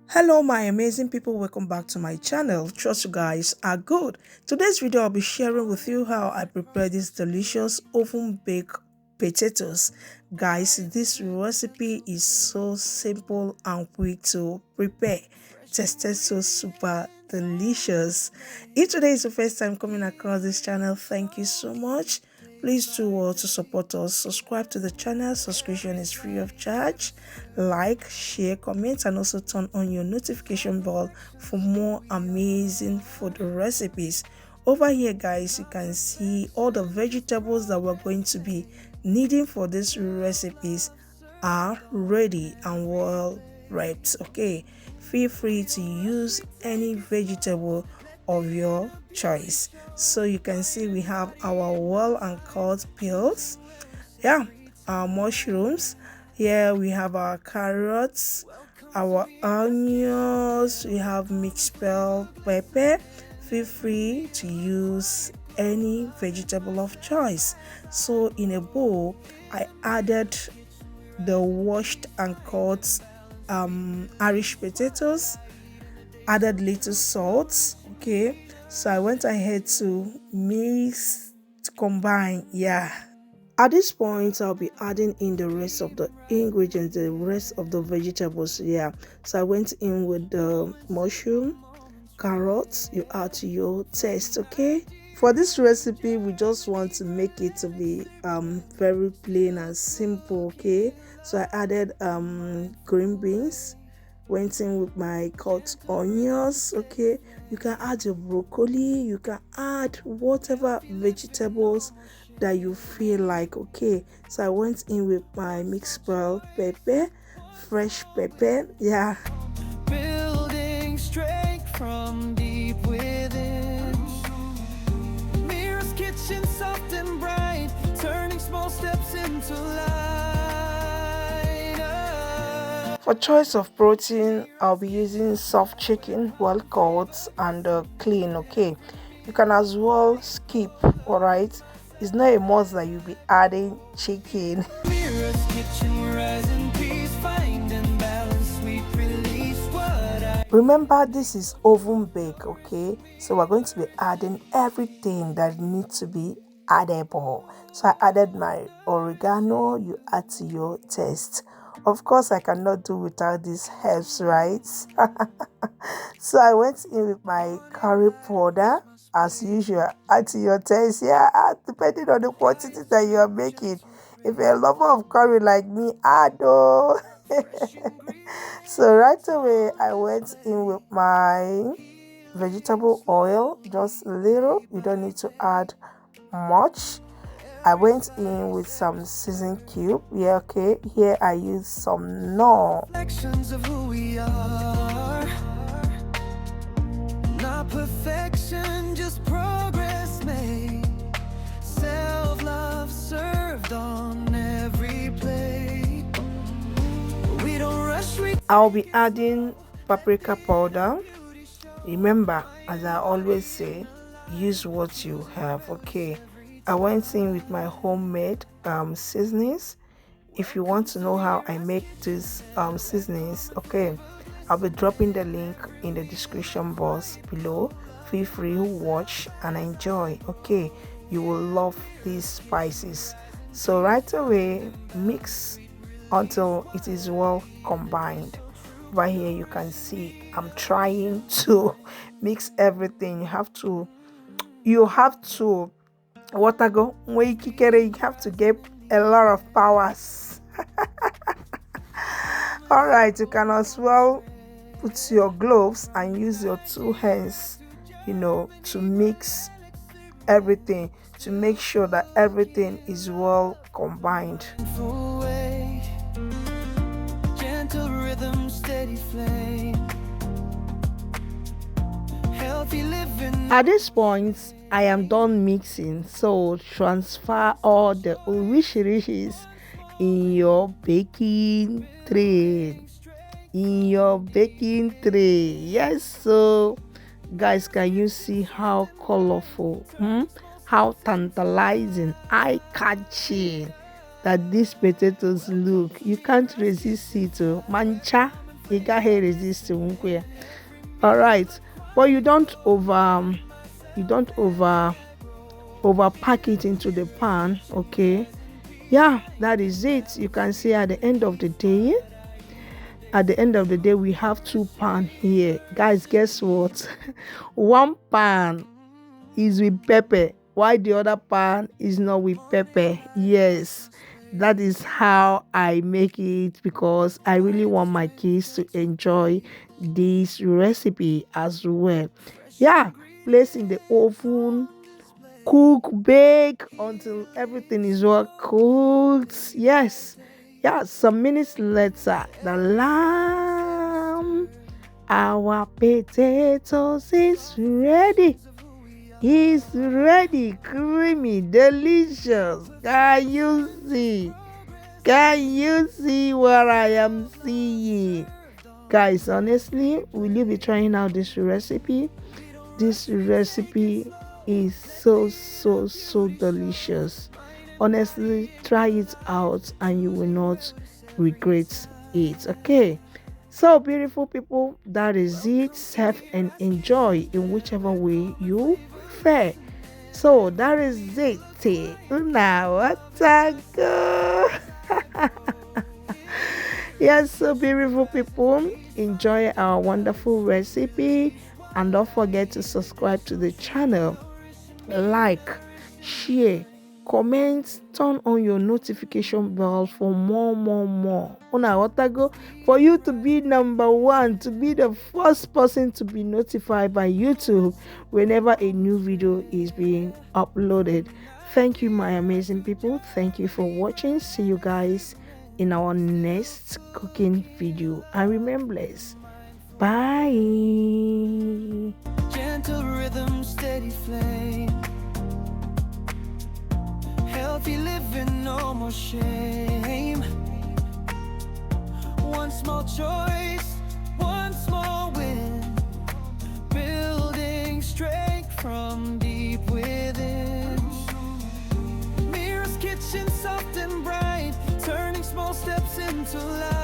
Hello my amazing people, welcome back to my channel. Trust you guys are good. Today's video I'll be sharing with you how I prepare this delicious oven baked potatoes. Guys, this recipe is so simple and quick to prepare. Tasted so super delicious. If today is the first time coming across this channel, thank you so much. Please do to support us, subscribe to the channel. Subscription is free of charge. Like, share, comment, and also turn on your notification bell for more amazing food recipes. Over here guys, you can see all the vegetables that we're going to be needing for these recipes are ready and well prepped. Okay, feel free to use any vegetable of your choice. So you can see we have our well and cut peels, our mushrooms. Here we have our carrots, our onions, we have mixed bell pepper. Feel free to use any vegetable of choice. So in a bowl I added the washed and cut Irish potatoes, added little salt. Okay, so I went ahead to mix to combine. At this point I'll be adding in the rest of the ingredients, the rest of the vegetables. So I went in with the mushroom, carrots. You add to your taste. Okay, for this recipe we just want to make it to be very plain and simple. Okay, so I added green beans, went in with my cut onions. Okay, you can add your broccoli, you can add whatever vegetables that you feel like. Okay, so I went in with my mixed bell pepper, fresh pepper. Building strength from deep within. MIRA'S kitchen, soft and bright, turning small steps into light. For choice of protein, I'll be using soft chicken, well cut and clean. Okay, you can as well skip. All right, it's not a must that you'll be adding chicken. MIRA'S kitchen, we rise in peace, finding balance, sweet release. Remember, this is oven bake. Okay, so we're going to be adding everything that needs to be addable. So I added my oregano. You add to your taste. Of course I cannot do without these herbs, right? So I went in with my curry powder. As usual, add to your taste. Depending on the quantity that you are making. If you're a lover of curry like me, add oh. So right away I went in with my vegetable oil, just a little. You don't need to add much. I went in with some season cube. Okay, here I use some Knorr. Actions of who we are, not perfection, just progress made. Self-love served on every plate. We don't rush. I'll be adding paprika powder. Remember, as I always say, use what you have. Okay, I went in with my homemade seasonings. If you want to know how I make these seasonings, okay, I'll be dropping the link in the description box below. Feel free to watch and enjoy. Okay, you will love these spices. So right away mix until it is well combined. Right here you can see I'm trying to mix everything. You have to water go you have to get a lot of powers. All right, you can as well put your gloves and use your two hands, to mix everything, to make sure that everything is well combined. Gentle rhythm, steady flame. Healthy living. At this point I am done mixing, so transfer all the wishes in your baking tray. Yes, so guys, can you see how colorful, how tantalizing, eye-catching that these potatoes look? You can't resist it. Mancha You can't resist to. All right, but you don't over pack it into the pan. Okay, yeah, that is it. You can see at the end of the day we have two pan here, guys. Guess what? One pan is with pepper, while the other pan is not with pepper. Yes, that is how I make it because I really want my kids to enjoy this recipe as well. Yeah, place in the oven, cook, bake until everything is well cooked. Yes, yeah, some minutes later, the lamb, our potatoes is ready. It's ready, creamy, delicious. Can you see? Can you see what I am seeing? Guys, honestly, will you be trying out this recipe? This recipe is so delicious. Honestly, try it out and you will not regret it. Okay. So beautiful people, that is it. Serve and enjoy in whichever way you prefer. So that is it. Now what a go. Yes, so beautiful people, enjoy our wonderful recipe and don't forget to subscribe to the channel, like, share, comment, turn on your notification bell for more. Una what I go for you to be number one, to be the first person to be notified by YouTube whenever a new video is being uploaded. Thank you, my amazing people. Thank you for watching. See you guys in our next cooking video. And remember, bye. Gentle rhythm, steady flame. Healthy living, no more shame. One small choice, one small win. Building strength from deep within. Mira's kitchen, soft and bright, turning small steps into life.